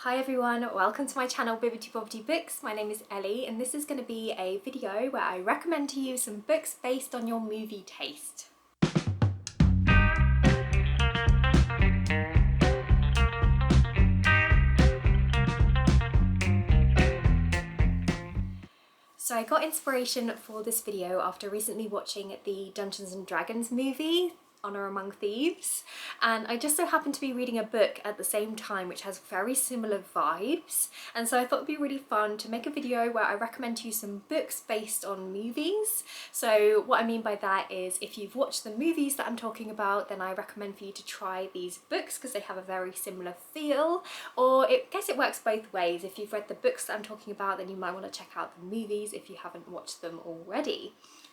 Hi everyone, welcome to my channel Bibbidi Bobbidi Books. My name is Ellie and this is going to be a video where I recommend to you some books based on your movie taste. So I got inspiration for this video after recently watching the Dungeons and Dragons movie, Honor Among Thieves, and I just so happened to be reading a book at the same time which has very similar vibes, and so I thought it'd be really fun to make a video where I recommend to you some books based on movies. So what I mean by that is if you've watched the movies that I'm talking about, then I recommend for you to try these books because they have a very similar feel, or I guess it works both ways. If you've read the books that I'm talking about, then you might want to check out the movies if you haven't watched them already.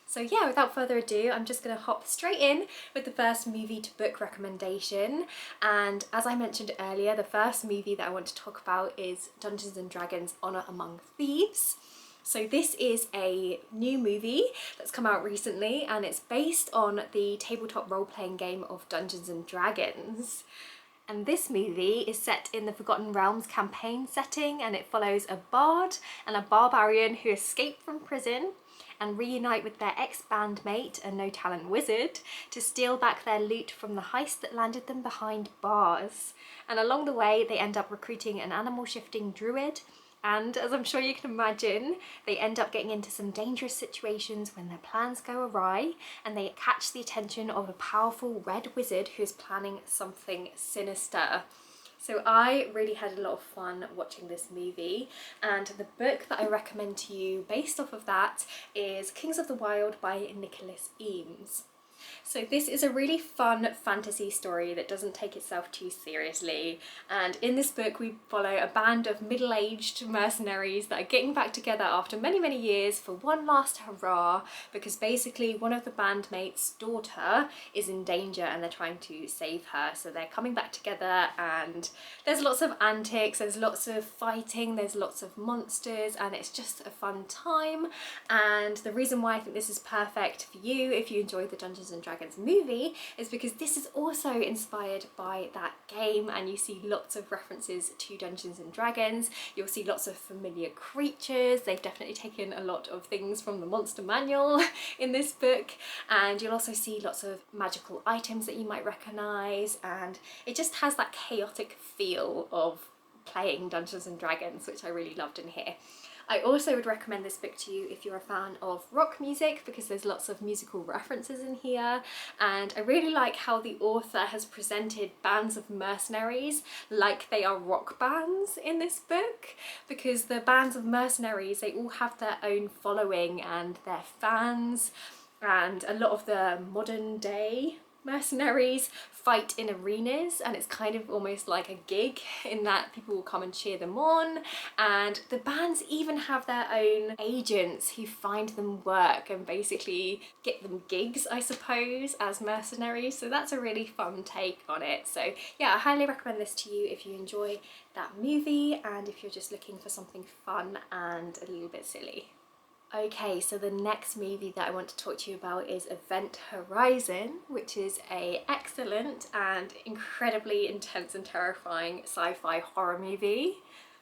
So yeah, without further ado, I'm just going to hop straight in with the first movie to book recommendation. And as I mentioned earlier, the first movie that I want to talk about is Dungeons and Dragons Honor Among Thieves. So this is a new movie that's come out recently and it's based on the tabletop role-playing game of Dungeons and Dragons. And this movie is set in the Forgotten Realms campaign setting, and it follows a bard and a barbarian who escape from prison and reunite with their ex-bandmate, a no-talent wizard, to steal back their loot from the heist that landed them behind bars. And along the way, they end up recruiting an animal-shifting druid, and as I'm sure you can imagine, they end up getting into some dangerous situations when their plans go awry, and they catch the attention of a powerful red wizard who is planning something sinister. So I really had a lot of fun watching this movie, and the book that I recommend to you based off of that is Kings of the Wild by Nicholas Eames. So this is a really fun fantasy story that doesn't take itself too seriously, and in this book we follow a band of middle-aged mercenaries that are getting back together after many years for one last hurrah, because basically one of the bandmates' daughter is in danger and they're trying to save her. So they're coming back together and there's lots of antics, there's lots of fighting, there's lots of monsters, and it's just a fun time. And the reason why I think this is perfect for you if you enjoy the Dungeons and Dragons movie is because this is also inspired by that game, and you see lots of references to Dungeons and Dragons. You'll see lots of familiar creatures. They've definitely taken a lot of things from the monster manual in this book, and you'll also see lots of magical items that you might recognise, and it just has that chaotic feel of playing Dungeons and Dragons, which I really loved in here. I also would recommend this book to you if you're a fan of rock music, because there's lots of musical references in here, and I really like how the author has presented bands of mercenaries like they are rock bands in this book, because the bands of mercenaries, they all have their own following and their fans, and a lot of the modern day mercenaries fight in arenas, and it's kind of almost like a gig in that people will come and cheer them on, and the bands even have their own agents who find them work and basically get them gigs, I suppose, as mercenaries. So that's a really fun take on it. So yeah, I highly recommend this to you if you enjoy that movie and if you're just looking for something fun and a little bit silly. Okay, so the next movie that I want to talk to you about is Event Horizon, which is an excellent and incredibly intense and terrifying sci-fi horror movie.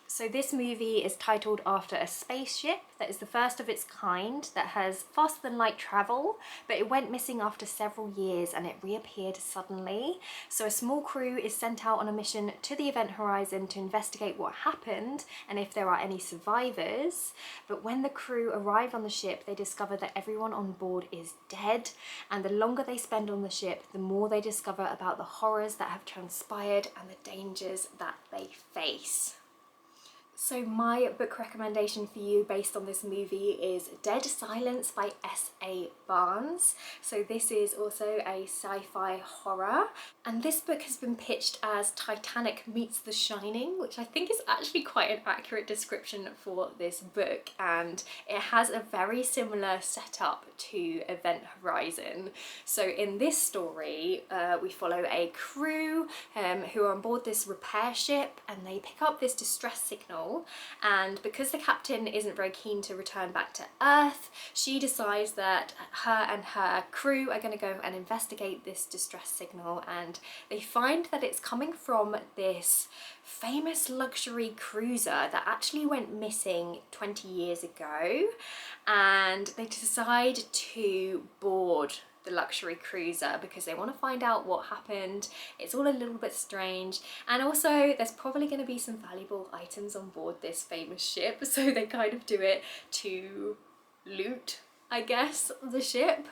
So this movie is titled after a spaceship that is the first of its kind that has faster than light travel, but it went missing after several years and it reappeared suddenly. So a small crew is sent out on a mission to the Event Horizon to investigate what happened and if there are any survivors. But when the crew arrive on the ship, they discover that everyone on board is dead, and the longer they spend on the ship, the more they discover about the horrors that have transpired and the dangers that they face. So my book recommendation for you based on this movie is Dead Silence by S.A. Barnes. So this is also a sci-fi horror, and this book has been pitched as Titanic meets The Shining, which I think is actually quite an accurate description for this book, and it has a very similar setup to Event Horizon. So in this story we follow a crew who are on board this repair ship, and they pick up this distress signal signal, and because the captain isn't very keen to return back to Earth, she decides that her and her crew are going to go and investigate this distress signal, and they find that it's coming from this famous luxury cruiser that actually went missing 20 years ago, and they decide to board the luxury cruiser because they want to find out what happened. It's all a little bit strange, and also there's probably going to be some valuable items on board this famous ship, so they kind of do it to loot, I guess, the ship.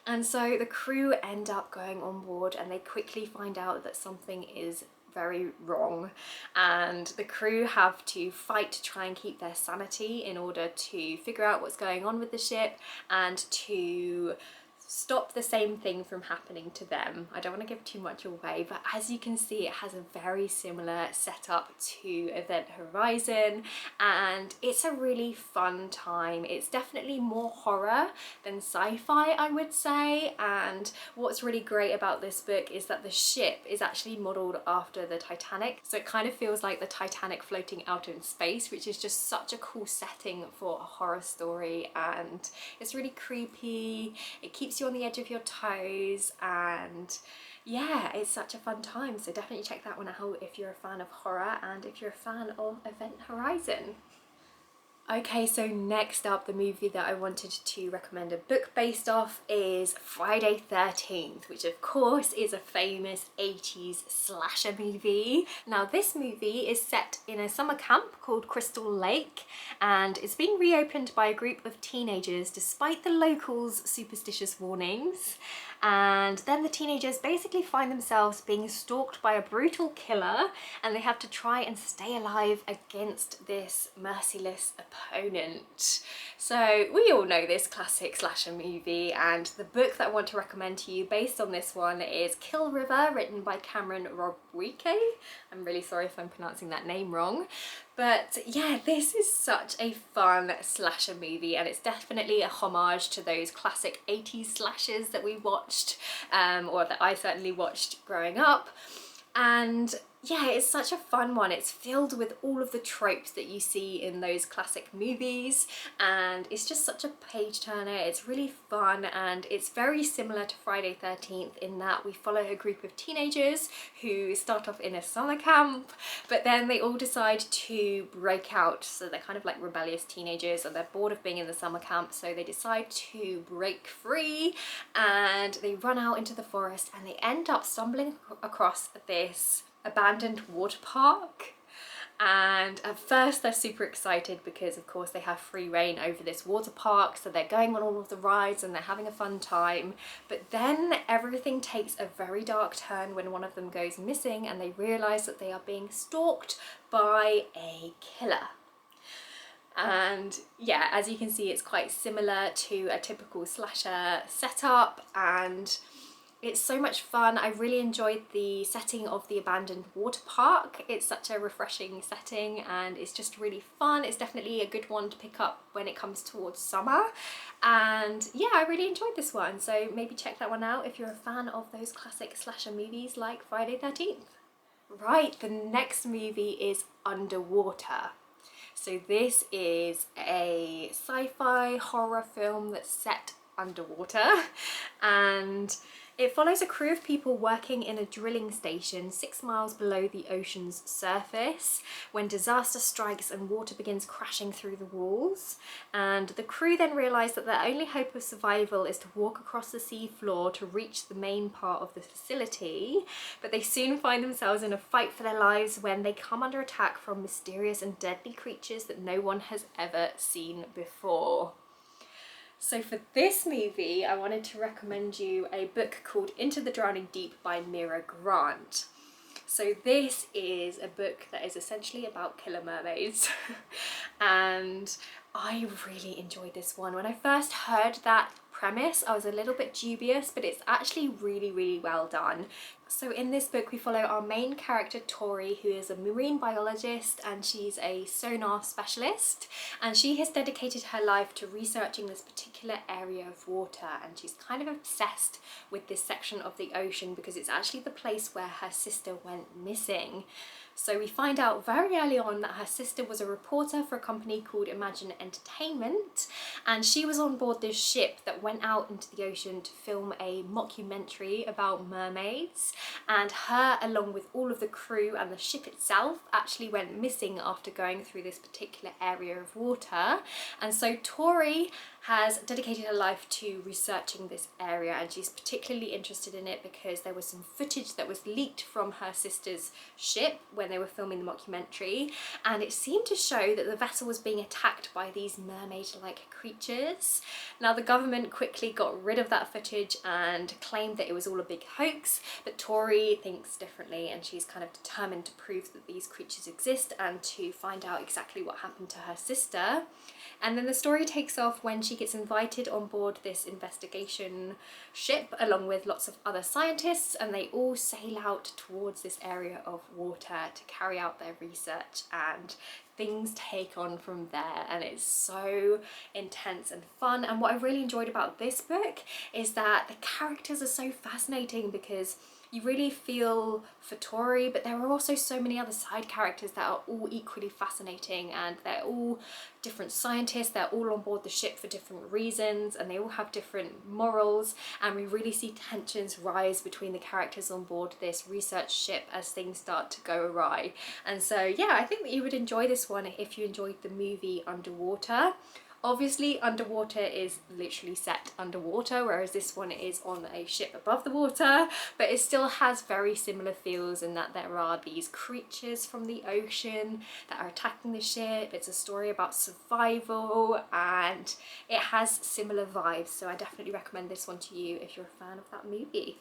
And so the crew end up going on board, and they quickly find out that something is very wrong, and the crew have to fight to try and keep their sanity in order to figure out what's going on with the ship and to stop the same thing from happening to them. I don't want to give too much away, but as you can see, it has a very similar setup to Event Horizon, and it's a really fun time. It's definitely more horror than sci-fi, I would say, and what's really great about this book is that the ship is actually modelled after the Titanic, so it kind of feels like the Titanic floating out in space, which is just such a cool setting for a horror story, and it's really creepy. It keeps you on the edge of your toes, and yeah, it's such a fun time, so definitely check that one out if you're a fan of horror and if you're a fan of Event Horizon. Okay, so next up, the movie that I wanted to recommend a book based off is Friday 13th, which of course is a famous 80s slasher movie. Now this movie is set in a summer camp called Crystal Lake, and it's being reopened by a group of teenagers despite the locals' superstitious warnings. And then the teenagers basically find themselves being stalked by a brutal killer, and they have to try and stay alive against this merciless opponent. So we all know this classic slasher movie, and the book that I want to recommend to you based on this one is Kill River, written by Cameron Robwike. I'm really sorry if I'm pronouncing that name wrong. But yeah, this is such a fun slasher movie, and it's definitely a homage to those classic 80s slashers that we watched, or that I certainly watched growing up. And yeah, it's such a fun one. It's filled with all of the tropes that you see in those classic movies, and it's just such a page turner. It's really fun, and it's very similar to Friday 13th in that we follow a group of teenagers who start off in a summer camp, but then they all decide to break out. So they're kind of like rebellious teenagers, and they're bored of being in the summer camp, so they decide to break free, and they run out into the forest, and they end up stumbling across this abandoned water park. And at first they're super excited because of course they have free reign over this water park, so they're going on all of the rides and they're having a fun time. But then everything takes a very dark turn when one of them goes missing, and they realise that they are being stalked by a killer. And yeah, as you can see, it's quite similar to a typical slasher setup, and it's so much fun. I really enjoyed the setting of the abandoned water park. It's such a refreshing setting, and it's just really fun. It's definitely a good one to pick up when it comes towards summer. And yeah, I really enjoyed this one, so maybe check that one out if you're a fan of those classic slasher movies like Friday 13th. Right, the next movie is Underwater. So this is a sci-fi horror film that's set underwater, and it follows a crew of people working in a drilling station 6 miles below the ocean's surface when disaster strikes and water begins crashing through the walls. And the crew then realise that their only hope of survival is to walk across the sea floor to reach the main part of the facility. But they soon find themselves in a fight for their lives when they come under attack from mysterious and deadly creatures that no one has ever seen before. So for this movie, I wanted to recommend you a book called Into the Drowning Deep by Mira Grant. So this is a book that is essentially about killer mermaids and I really enjoyed this one. When I first heard that premise, I was a little bit dubious, but it's actually really, really well done. So in this book, we follow our main character, Tori, who is a marine biologist, and she's a sonar specialist, and she has dedicated her life to researching this particular area of water, and she's kind of obsessed with this section of the ocean because it's actually the place where her sister went missing. So we find out very early on that her sister was a reporter for a company called Imagine Entertainment, and she was on board this ship that went out into the ocean to film a mockumentary about mermaids, and her, along with all of the crew and the ship itself, actually went missing after going through this particular area of water. And so Tori has dedicated her life to researching this area, and she's particularly interested in it because there was some footage that was leaked from her sister's ship when they were filming the mockumentary, and it seemed to show that the vessel was being attacked by these mermaid-like creatures. Now the government quickly got rid of that footage and claimed that it was all a big hoax, but Tori thinks differently, and she's kind of determined to prove that these creatures exist and to find out exactly what happened to her sister. And then the story takes off when she gets invited on board this investigation ship along with lots of other scientists, and they all sail out towards this area of water to carry out their research, and things take on from there, and it's so intense and fun. And what I really enjoyed about this book is that the characters are so fascinating because you really feel for Tori, but there are also so many other side characters that are all equally fascinating, and they're all different scientists, they're all on board the ship for different reasons, and they all have different morals, and we really see tensions rise between the characters on board this research ship as things start to go awry. And so yeah, I think that you would enjoy this one if you enjoyed the movie Underwater. Obviously Underwater is literally set underwater, whereas this one is on a ship above the water, but it still has very similar feels in that there are these creatures from the ocean that are attacking the ship. It's a story about survival and it has similar vibes, so I definitely recommend this one to you if you're a fan of that movie.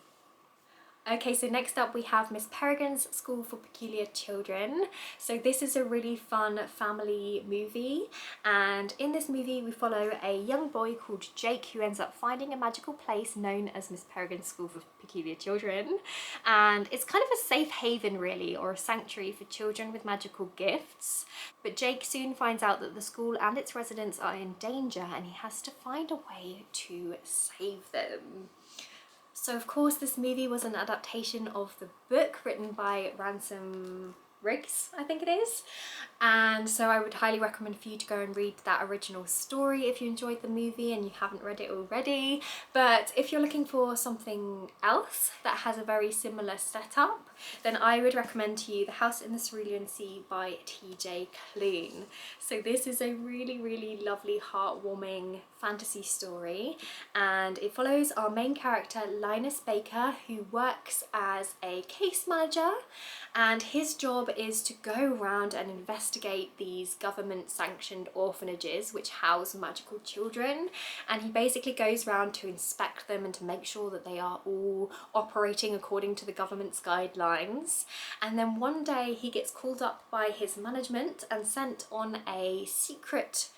Okay, so next up we have Miss Peregrine's School for Peculiar Children. So this is a really fun family movie, and in this movie we follow a young boy called Jake who ends up finding a magical place known as Miss Peregrine's School for Peculiar Children, and it's kind of a safe haven really, or a sanctuary for children with magical gifts. But Jake soon finds out that the school and its residents are in danger, and he has to find a way to save them. So of course this movie was an adaptation of the book written by Ransom Riggs, I think it is, and so I would highly recommend for you to go and read that original story if you enjoyed the movie and you haven't read it already. But if you're looking for something else that has a very similar setup, then I would recommend to you The House in the Cerulean Sea by TJ Klune. So this is a really lovely, heartwarming fantasy story, and it follows our main character Linus Baker, who works as a case manager, and his job is to go around and investigate these government sanctioned orphanages which house magical children, and he basically goes around to inspect them and to make sure that they are all operating according to the government's guidelines. And then one day he gets called up by his management and sent on a secret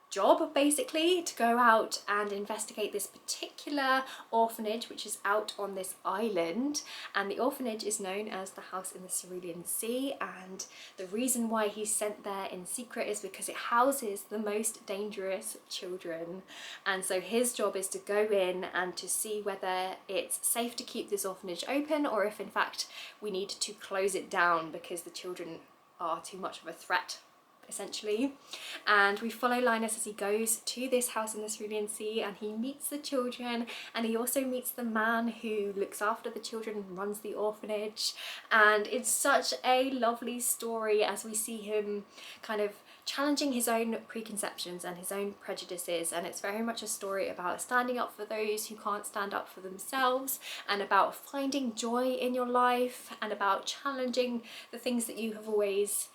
job basically to go out and investigate this particular orphanage which is out on this island, and the orphanage is known as the House in the Cerulean Sea, and the reason why he's sent there in secret is because it houses the most dangerous children. And so his job is to go in and to see whether it's safe to keep this orphanage open, or if in fact we need to close it down because the children are too much of a threat essentially. And we follow Linus as he goes to this house in the Cerulean Sea, and he meets the children, and he also meets the man who looks after the children and runs the orphanage. And it's such a lovely story as we see him kind of challenging his own preconceptions and his own prejudices, and it's very much a story about standing up for those who can't stand up for themselves, and about finding joy in your life, and about challenging the things that you have always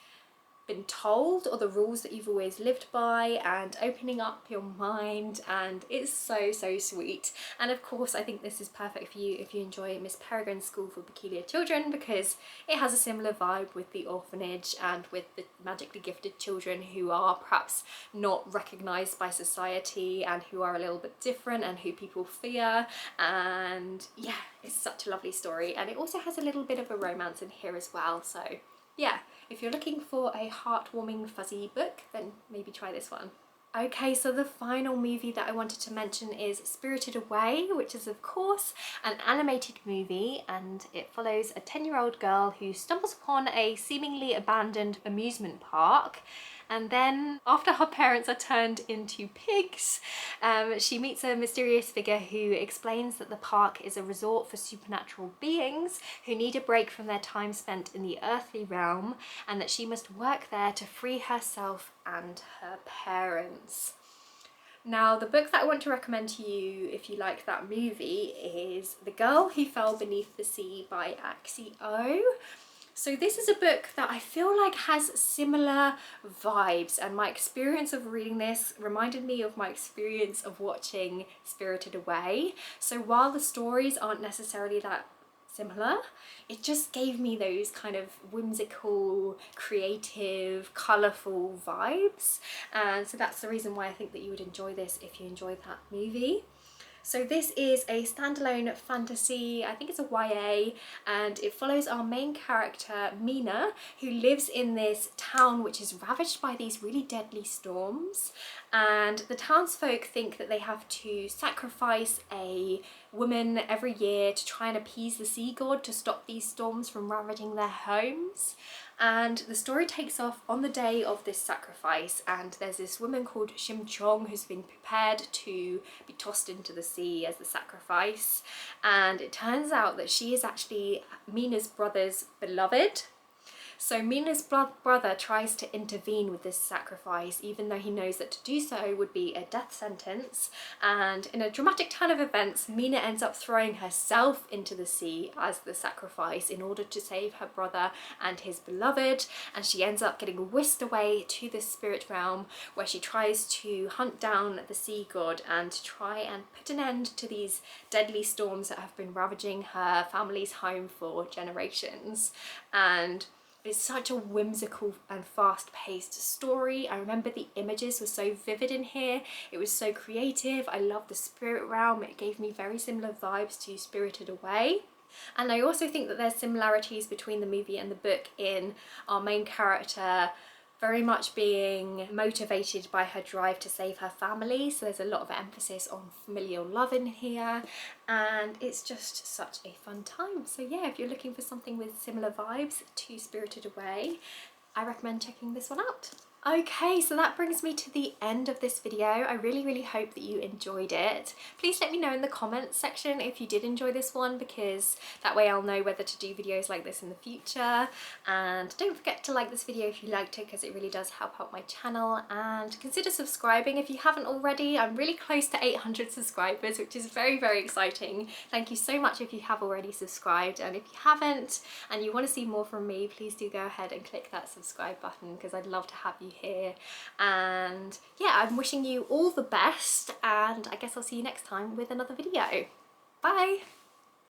been told or the rules that you've always lived by, and opening up your mind. And it's so sweet. And of course I think this is perfect for you if you enjoy Miss Peregrine's School for Peculiar Children, because it has a similar vibe with the orphanage and with the magically gifted children who are perhaps not recognised by society and who are a little bit different and who people fear. And yeah, it's such a lovely story, and it also has a little bit of a romance in here as well. So yeah, if you're looking for a heartwarming fuzzy book, then maybe try this one. Okay, so the final movie that I wanted to mention is Spirited Away, which is of course an animated movie, and it follows a 10-year-old girl who stumbles upon a seemingly abandoned amusement park. And then after her parents are turned into pigs, she meets a mysterious figure who explains that the park is a resort for supernatural beings who need a break from their time spent in the earthly realm, and that she must work there to free herself and her parents. Now, the book that I want to recommend to you if you like that movie is The Girl Who Fell Beneath the Sea by Axio. So this is a book that I feel like has similar vibes, and my experience of reading this reminded me of my experience of watching Spirited Away. So while the stories aren't necessarily that similar, it just gave me those kind of whimsical, creative, colourful vibes. And so that's the reason why I think that you would enjoy this if you enjoyed that movie. So this is a standalone fantasy, I think it's a YA, and it follows our main character, Mina, who lives in this town which is ravaged by these really deadly storms. And the townsfolk think that they have to sacrifice a woman every year to try and appease the sea god to stop these storms from ravaging their homes. And the story takes off on the day of this sacrifice, and there's this woman called Shim Chong who's been prepared to be tossed into the sea as the sacrifice, and it turns out that she is actually Mina's brother's beloved. So Mina's brother tries to intervene with this sacrifice, even though he knows that to do so would be a death sentence. And in a dramatic turn of events, Mina ends up throwing herself into the sea as the sacrifice in order to save her brother and his beloved. And she ends up getting whisked away to the spirit realm, where she tries to hunt down the sea god and to try and put an end to these deadly storms that have been ravaging her family's home for generations. And it's such a whimsical and fast-paced story. I remember the images were so vivid in here. It was so creative. I love the spirit realm. It gave me very similar vibes to Spirited Away. And I also think that there's similarities between the movie and the book in our main character very much being motivated by her drive to save her family. So there's a lot of emphasis on familial love in here, and it's just such a fun time. So yeah, if you're looking for something with similar vibes to Spirited Away, I recommend checking this one out. Okay, so that brings me to the end of this video. I really hope that you enjoyed it. Please let me know in the comments section if you did enjoy this one, because that way I'll know whether to do videos like this in the future. And don't forget to like this video if you liked it, because it really does help out my channel. And consider subscribing if you haven't already. I'm really close to 800 subscribers, which is very exciting. Thank you so much if you have already subscribed, and if you haven't and you want to see more from me, please do go ahead and click that subscribe button, because I'd love to have you here. And yeah, I'm wishing you all the best, and I guess I'll see you next time with another video. Bye!